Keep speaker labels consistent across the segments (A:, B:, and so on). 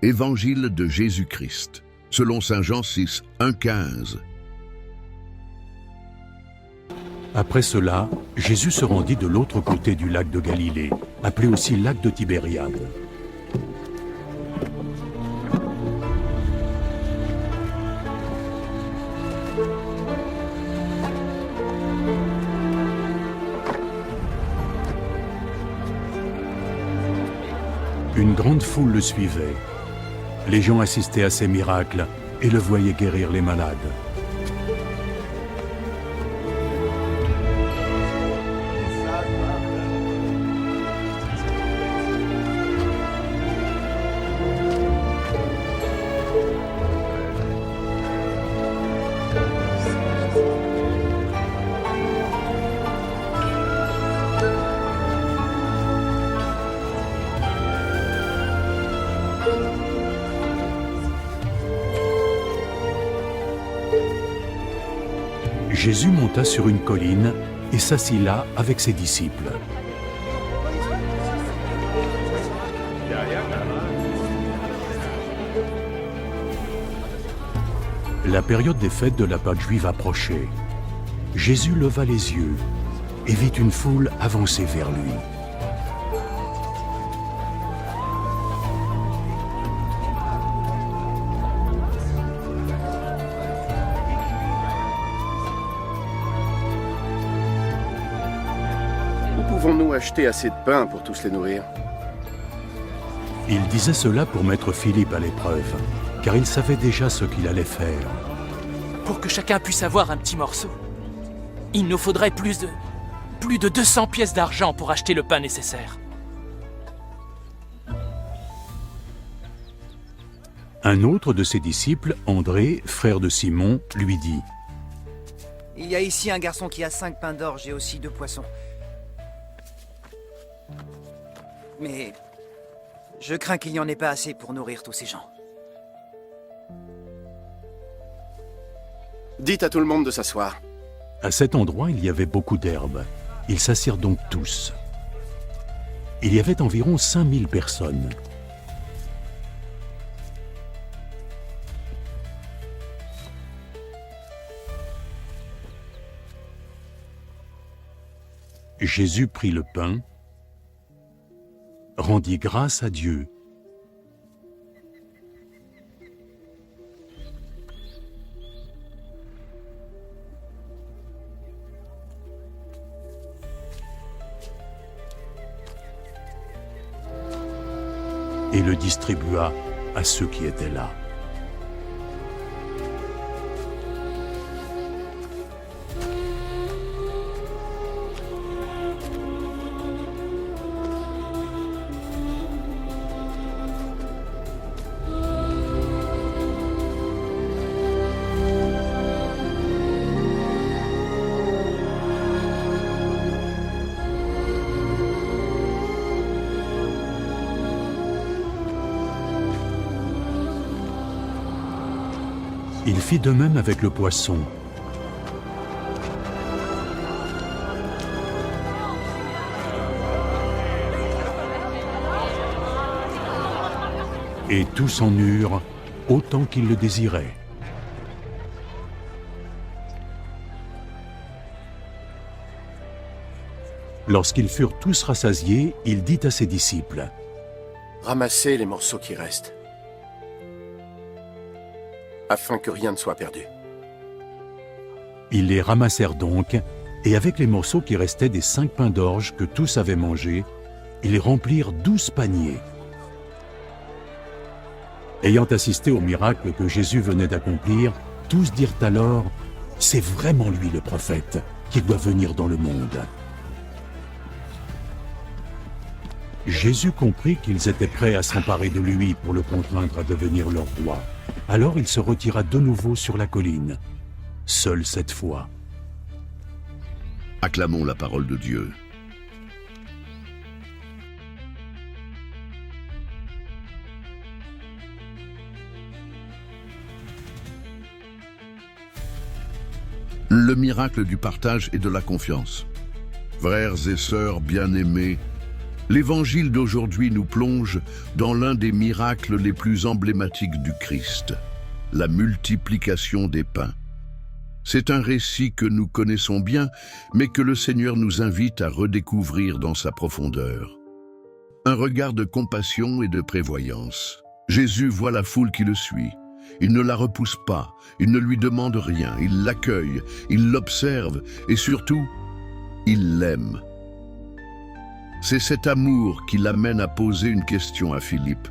A: Évangile de Jésus-Christ, selon saint Jean 6, 1-15.
B: Après cela, Jésus se rendit de l'autre côté du lac de Galilée, appelé aussi lac de Tibériade. Une grande foule le suivait. Les gens assistaient à ses miracles et le voyaient guérir les malades. Jésus monta sur une colline et s'assit là avec ses disciples. La période des fêtes de la Pâque juive approchait. Jésus leva les yeux et vit une foule avancer vers lui.
C: Pouvons-nous acheter assez de pain pour tous les nourrir?
B: Il disait cela pour mettre Philippe à l'épreuve, car il savait déjà ce qu'il allait faire.
D: Pour que chacun puisse avoir un petit morceau, il nous faudrait plus de 200 pièces d'argent pour acheter le pain nécessaire.
B: Un autre de ses disciples, André, frère de Simon, lui dit:
E: Il y a ici un garçon qui a 5 pains d'orge et aussi 2 poissons. Mais je crains qu'il n'y en ait pas assez pour nourrir tous ces gens.
C: Dites à tout le monde de s'asseoir.
B: À cet endroit, il y avait beaucoup d'herbes. Ils s'assirent donc tous. Il y avait environ 5000 personnes. Jésus prit le pain, rendit grâce à Dieu, et le distribua à ceux qui étaient là. Il fit de même avec le poisson. Et tous en eurent autant qu'ils le désiraient. Lorsqu'ils furent tous rassasiés, il dit à ses disciples:
C: Ramassez les morceaux qui restent, afin que rien ne soit perdu.
B: Ils les ramassèrent donc, et avec les morceaux qui restaient des 5 pains d'orge que tous avaient mangés, ils remplirent 12 paniers. Ayant assisté au miracle que Jésus venait d'accomplir, tous dirent alors: c'est vraiment lui le prophète qui doit venir dans le monde. Jésus comprit qu'ils étaient prêts à s'emparer de lui pour le contraindre à devenir leur roi. Alors il se retira de nouveau sur la colline, seul cette fois.
A: Acclamons la parole de Dieu. Le miracle du partage et de la confiance. Frères et sœurs bien-aimés, L'évangile d'aujourd'hui nous plonge dans l'un des miracles les plus emblématiques du Christ, la multiplication des pains. C'est un récit que nous connaissons bien, mais que le Seigneur nous invite à redécouvrir dans sa profondeur. Un regard de compassion et de prévoyance. Jésus voit la foule qui le suit. Il ne la repousse pas, il ne lui demande rien, il l'accueille, il l'observe et surtout, il l'aime. C'est cet amour qui l'amène à poser une question à Philippe.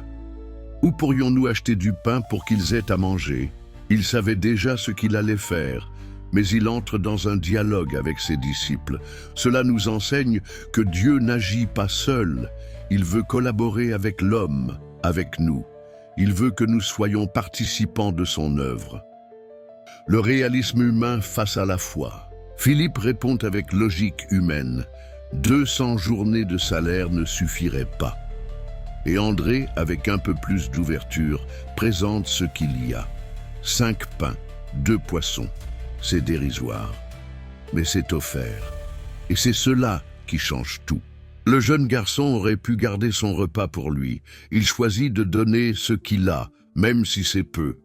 A: Où pourrions-nous acheter du pain pour qu'ils aient à manger? Il savait déjà ce qu'il allait faire, mais il entre dans un dialogue avec ses disciples. Cela nous enseigne que Dieu n'agit pas seul, il veut collaborer avec l'homme, avec nous. Il veut que nous soyons participants de son œuvre. Le réalisme humain face à la foi. Philippe répond avec logique humaine. 200 journées de salaire ne suffiraient pas. Et André, avec un peu plus d'ouverture, présente ce qu'il y a. 5 pains, 2 poissons. C'est dérisoire. Mais c'est offert. Et c'est cela qui change tout. Le jeune garçon aurait pu garder son repas pour lui. Il choisit de donner ce qu'il a, même si c'est peu.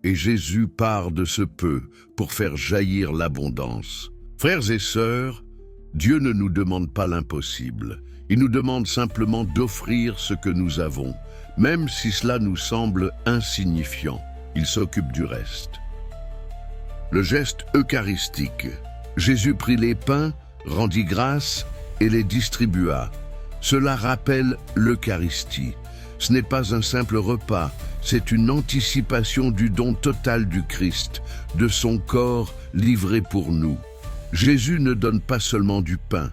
A: Et Jésus part de ce peu pour faire jaillir l'abondance. Frères et sœurs, Dieu ne nous demande pas l'impossible. Il nous demande simplement d'offrir ce que nous avons, même si cela nous semble insignifiant. Il s'occupe du reste. Le geste eucharistique. Jésus prit les pains, rendit grâce et les distribua. Cela rappelle l'Eucharistie. Ce n'est pas un simple repas, c'est une anticipation du don total du Christ, de son corps livré pour nous. Jésus ne donne pas seulement du pain,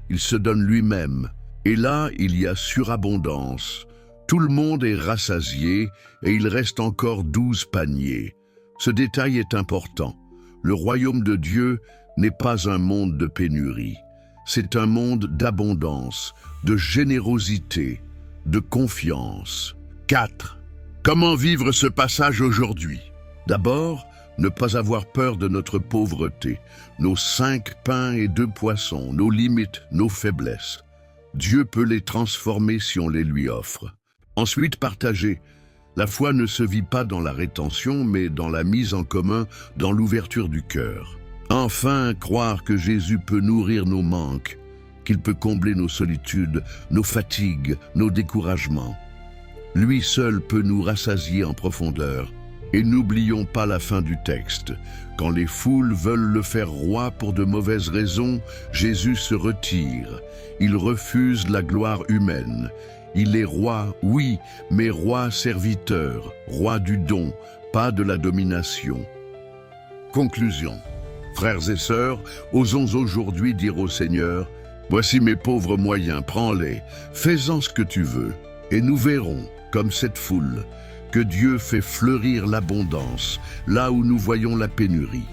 A: il se donne lui-même. Et là, il y a surabondance. Tout le monde est rassasié et il reste encore 12 paniers. Ce détail est important. Le royaume de Dieu n'est pas un monde de pénurie. C'est un monde d'abondance, de générosité, de confiance. 4. Comment vivre ce passage aujourd'hui? D'abord, ne pas avoir peur de notre pauvreté, nos 5 pains et 2 poissons, nos limites, nos faiblesses. Dieu peut les transformer si on les lui offre. Ensuite, partager. La foi ne se vit pas dans la rétention, mais dans la mise en commun, dans l'ouverture du cœur. Enfin, croire que Jésus peut nourrir nos manques, qu'il peut combler nos solitudes, nos fatigues, nos découragements. Lui seul peut nous rassasier en profondeur. Et n'oublions pas la fin du texte. Quand les foules veulent le faire roi pour de mauvaises raisons, Jésus se retire. Il refuse la gloire humaine. Il est roi, oui, mais roi serviteur, roi du don, pas de la domination. Conclusion. Frères et sœurs, osons aujourd'hui dire au Seigneur, « Voici mes pauvres moyens, prends-les, fais-en ce que tu veux. » Et nous verrons, comme cette foule, que Dieu fait fleurir l'abondance, là où nous voyons la pénurie.